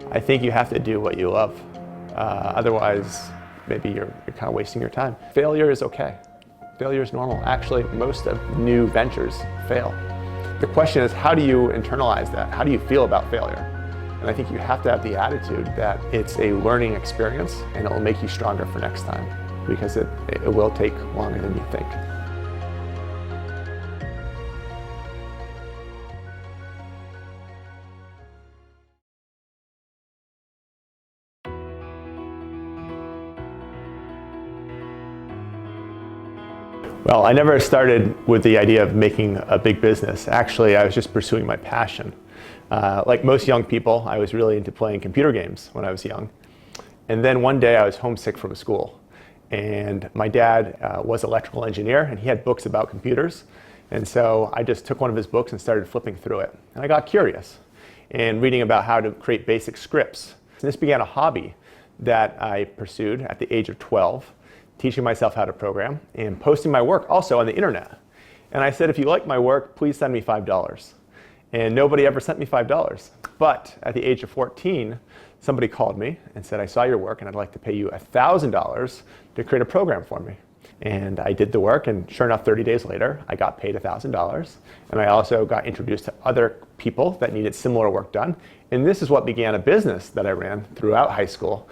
I think you have to do what you love. Otherwise, maybe you're kind of wasting your time. Failure is okay. Failure is normal. Actually, most of new ventures fail. The question is, how do you internalize that? How do you feel about failure? And I think you have to have the attitude that it's a learning experience and it will make you stronger for next time, because it will take longer than you think. Well, I never started with the idea of making a big business. Actually, I was just pursuing my passion. Like most young people, I was really into playing computer games when I was young. And then one day I was homesick from school. And my dad was an electrical engineer, and he had books about computers. And so I just took one of his books and started flipping through it. And I got curious and reading about how to create basic scripts. And this began a hobby that I pursued at the age of 12. Teaching myself how to program and posting my work also on the internet. And I said, if you like my work, please send me $5. And nobody ever sent me $5. But at the age of 14, somebody called me and said, I saw your work and I'd like to pay you $1,000 to create a program for me. And I did the work, and sure enough, 30 days later, I got paid $1,000. And I also got introduced to other people that needed similar work done. And this is what began a business that I ran throughout high school,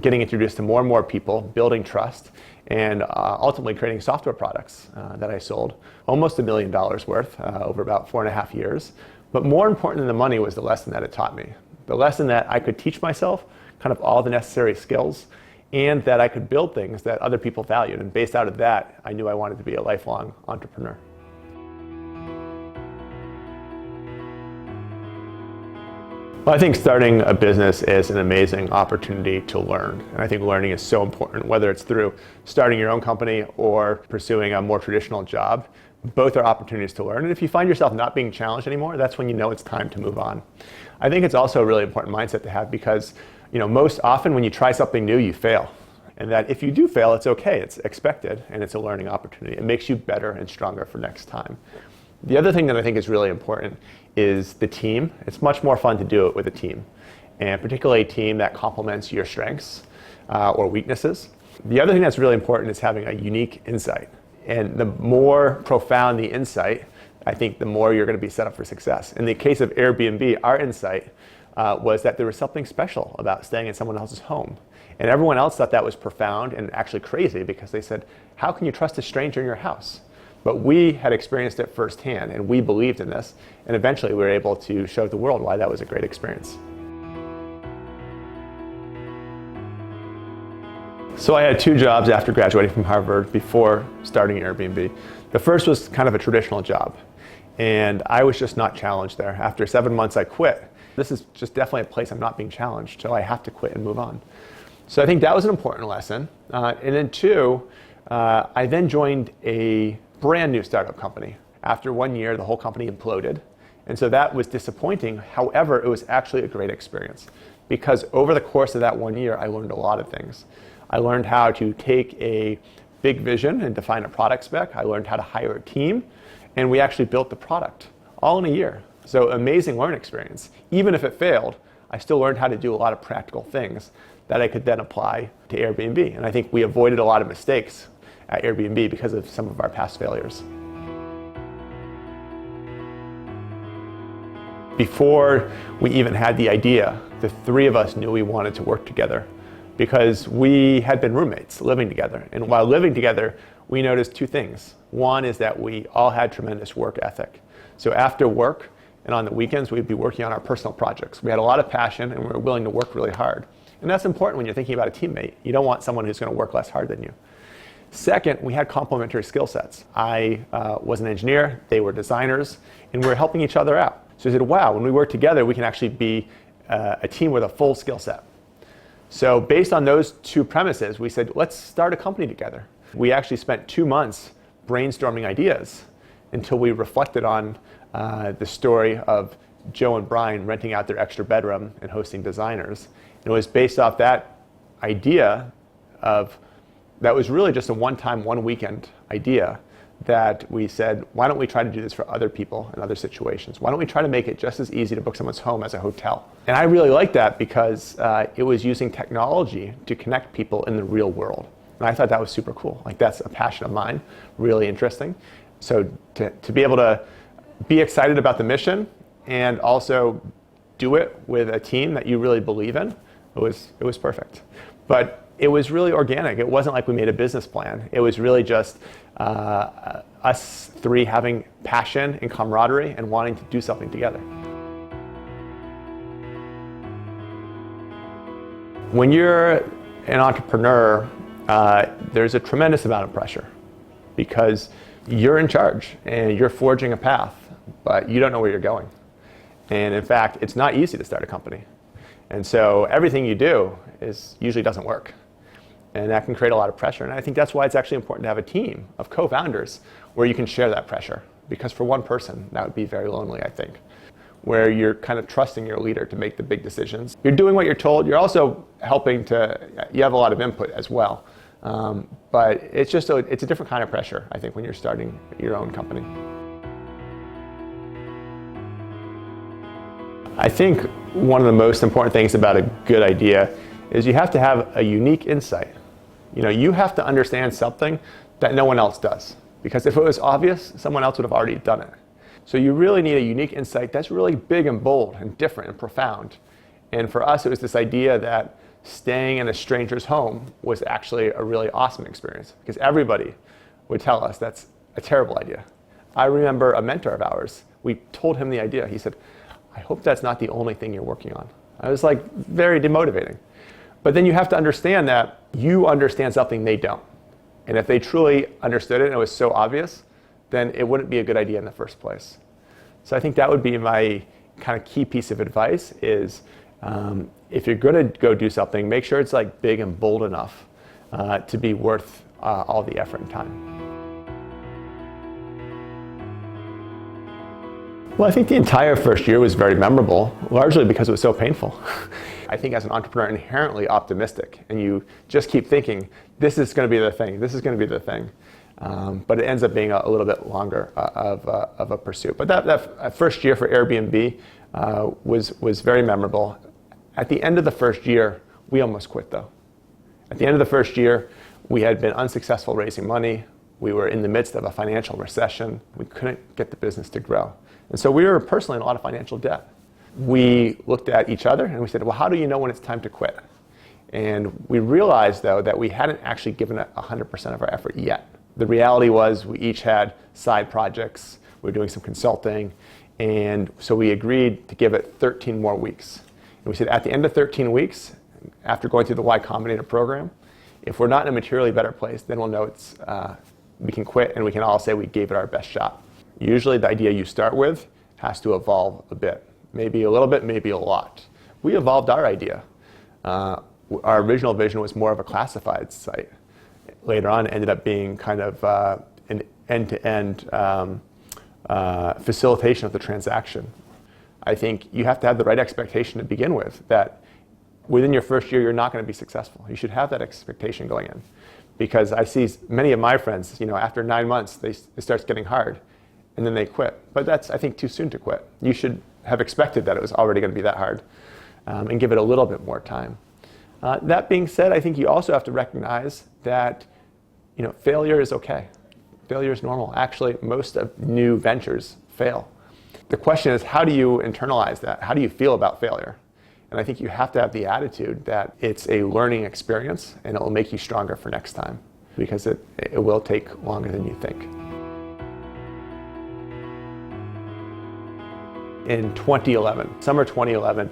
getting introduced to more and more people, building trust, and ultimately creating software products that I sold almost $1 million worth over about 4.5 years. But more important than the money was the lesson that it taught me. The lesson that I could teach myself kind of all the necessary skills, and that I could build things that other people valued. And based out of that, I knew I wanted to be a lifelong entrepreneur. Well, I think starting a business is an amazing opportunity to learn. And I think learning is so important, whether it's through starting your own company or pursuing a more traditional job. Both are opportunities to learn. And if you find yourself not being challenged anymore, that's when you know it's time to move on. I think it's also a really important mindset to have, because most often when you try something new, you fail. And that if you do fail, it's okay. It's expected, and it's a learning opportunity. It makes you better and stronger for next time. The other thing that I think is really important is the team. It's much more fun to do it with a team, and particularly a team that complements your strengths or weaknesses. The other thing that's really important is having a unique insight. And the more profound the insight, I think the more you're going to be set up for success. In the case of Airbnb, our insight was that there was something special about staying in someone else's home. And everyone else thought that was profound and actually crazy, because they said, how can you trust a stranger in your house? But we had experienced it firsthand, and we believed in this, and eventually we were able to show the world why that was a great experience. So I had 2 jobs after graduating from Harvard before starting Airbnb. The first was kind of a traditional job, and I was just not challenged there. After 7 months, I quit. This is just definitely a place I'm not being challenged, so I have to quit and move on. So I think that was an important lesson. And then 2, I then joined a brand new startup company. After 1 year, the whole company imploded. And so that was disappointing. However, it was actually a great experience, because over the course of that 1 year, I learned a lot of things. I learned how to take a big vision and define a product spec. I learned how to hire a team, and we actually built the product all in a year. So amazing learning experience. Even if it failed, I still learned how to do a lot of practical things that I could then apply to Airbnb. And I think we avoided a lot of mistakes at Airbnb because of some of our past failures. Before we even had the idea, the 3 of us knew we wanted to work together, because we had been roommates living together. And while living together, we noticed 2 things. One is that we all had tremendous work ethic. So after work and on the weekends, we'd be working on our personal projects. We had a lot of passion, and we were willing to work really hard. And that's important when you're thinking about a teammate. You don't want someone who's going to work less hard than you. Second, we had complementary skill sets. I was an engineer, they were designers, and we were helping each other out. So I said, wow, when we work together, we can actually be a team with a full skill set. So based on those 2 premises, we said, let's start a company together. We actually spent 2 months brainstorming ideas until we reflected on the story of Joe and Brian renting out their extra bedroom and hosting designers. And it was based off that idea that was really just a one-time, one-weekend idea that we said, why don't we try to do this for other people in other situations? Why don't we try to make it just as easy to book someone's home as a hotel? And I really liked that because it was using technology to connect people in the real world. And I thought that was super cool. Like, that's a passion of mine, really interesting. So to be able to be excited about the mission and also do it with a team that you really believe in, it was perfect. But it was really organic. It wasn't like we made a business plan. It was really just us three having passion and camaraderie and wanting to do something together. When you're an entrepreneur, there's a tremendous amount of pressure because you're in charge and you're forging a path, but you don't know where you're going. And in fact, it's not easy to start a company. And so everything you do usually doesn't work. And that can create a lot of pressure. And I think that's why it's actually important to have a team of co-founders where you can share that pressure. Because for one person, that would be very lonely, I think. Where you're kind of trusting your leader to make the big decisions. You're doing what you're told. You're also you have a lot of input as well. But it's a different kind of pressure, I think, when you're starting your own company. I think one of the most important things about a good idea is you have to have a unique insight. You have to understand something that no one else does. Because if it was obvious, someone else would have already done it. So you really need a unique insight that's really big and bold and different and profound. And for us, it was this idea that staying in a stranger's home was actually a really awesome experience. Because everybody would tell us that's a terrible idea. I remember a mentor of ours, we told him the idea. He said, I hope that's not the only thing you're working on. I was like, very demotivating. But then you have to understand that you understand something they don't. And if they truly understood it and it was so obvious, then it wouldn't be a good idea in the first place. So I think that would be my kind of key piece of advice is if you're going to go do something, make sure it's like big and bold enough to be worth all the effort and time. Well, I think the entire first year was very memorable, largely because it was so painful. I think as an entrepreneur, inherently optimistic, and you just keep thinking, this is going to be the thing, this is going to be the thing. But it ends up being a little bit longer of a pursuit. But that first year for Airbnb was very memorable. At the end of the first year, we almost quit though. At the end of the first year, we had been unsuccessful raising money. We were in the midst of a financial recession. We couldn't get the business to grow. And so we were personally in a lot of financial debt. We looked at each other and we said, well, how do you know when it's time to quit? And we realized, though, that we hadn't actually given it 100% of our effort yet. The reality was we each had side projects. We were doing some consulting. And so we agreed to give it 13 more weeks. And we said, at the end of 13 weeks, after going through the Y Combinator program, if we're not in a materially better place, then we'll know we can quit and we can all say we gave it our best shot. Usually the idea you start with has to evolve a bit. Maybe a little bit, maybe a lot. We evolved our idea. Our original vision was more of a classified site. Later on, it ended up being kind of an end-to-end facilitation of the transaction. I think you have to have the right expectation to begin with, that within your first year, you're not going to be successful. You should have that expectation going in. Because I see many of my friends, after 9 months, it starts getting hard, and then they quit. But that's, I think, too soon to quit. You should have expected that it was already going to be that hard, and give it a little bit more time. That being said, I think you also have to recognize that failure is okay. Failure is normal. Actually, most of new ventures fail. The question is, how do you internalize that? How do you feel about failure? And I think you have to have the attitude that it's a learning experience and it will make you stronger for next time, because it will take longer than you think. In 2011, summer 2011,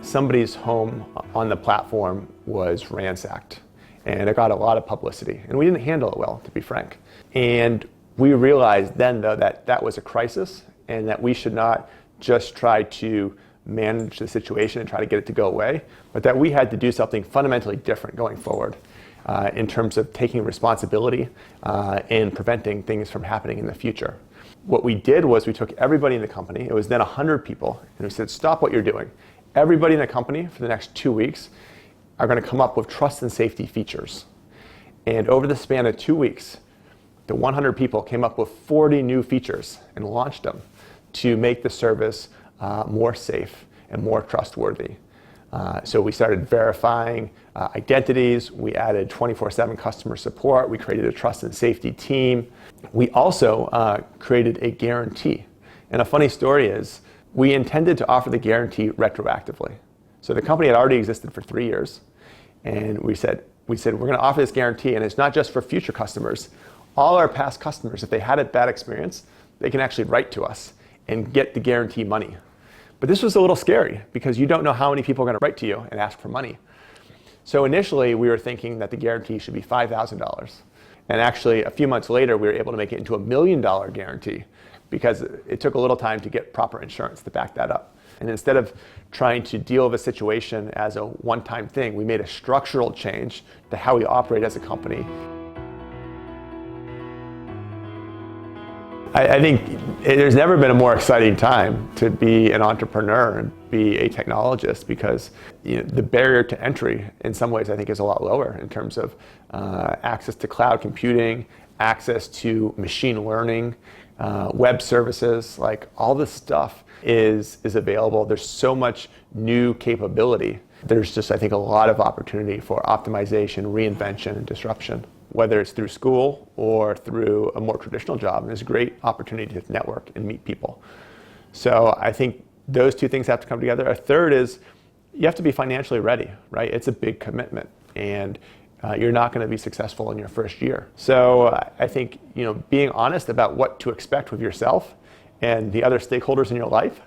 somebody's home on the platform was ransacked, and it got a lot of publicity, and we didn't handle it well, to be frank. And we realized then, though, that that was a crisis and that we should not just try to manage the situation and try to get it to go away, but that we had to do something fundamentally different going forward in terms of taking responsibility and preventing things from happening in the future. What we did was we took everybody in the company, it was then 100 people, and we said, stop what you're doing. Everybody in the company for the next 2 weeks are going to come up with trust and safety features. And over the span of 2 weeks, the 100 people came up with 40 new features and launched them to make the service more safe and more trustworthy. So we started verifying identities. We added 24/7 customer support. We created a trust and safety team. We also created a guarantee. And a funny story is we intended to offer the guarantee retroactively. So the company had already existed for 3 years. And we said we're going to offer this guarantee, and it's not just for future customers. All our past customers, if they had a bad experience, they can actually write to us and get the guarantee money. But this was a little scary because you don't know how many people are going to write to you and ask for money. So initially, we were thinking that the guarantee should be $5,000. And actually, a few months later, we were able to make it into $1 million guarantee because it took a little time to get proper insurance to back that up. And instead of trying to deal with a situation as a one-time thing, we made a structural change to how we operate as a company. I think there's never been a more exciting time to be an entrepreneur and be a technologist because the barrier to entry in some ways I think is a lot lower in terms of access to cloud computing, access to machine learning, web services, like all this stuff is available. There's so much new capability. There's just, I think, a lot of opportunity for optimization, reinvention, and disruption. Whether it's through school or through a more traditional job, there's a great opportunity to network and meet people. So I think those two things have to come together. A third is you have to be financially ready, right? It's a big commitment, and you're not going to be successful in your first year. So I think being honest about what to expect with yourself and the other stakeholders in your life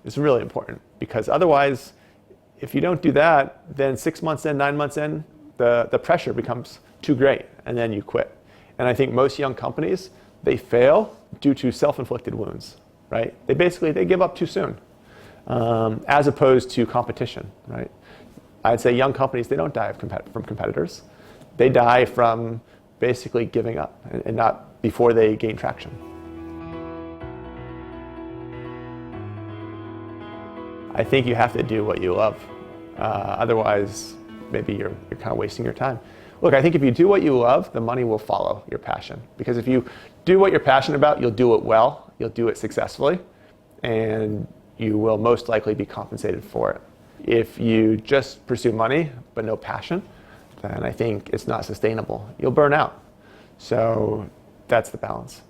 is really important, because otherwise, if you don't do that, then 6 months in, 9 months in, the pressure becomes too great, and then you quit. And I think most young companies, they fail due to self-inflicted wounds, right? They give up too soon, as opposed to competition, right? I'd say young companies, they don't die from competitors. They die from basically giving up and not before they gain traction. I think you have to do what you love. Otherwise, maybe you're kind of wasting your time. Look, I think if you do what you love, the money will follow your passion. Because if you do what you're passionate about, you'll do it well, you'll do it successfully, and you will most likely be compensated for it. If you just pursue money but no passion, then I think it's not sustainable. You'll burn out. So that's the balance.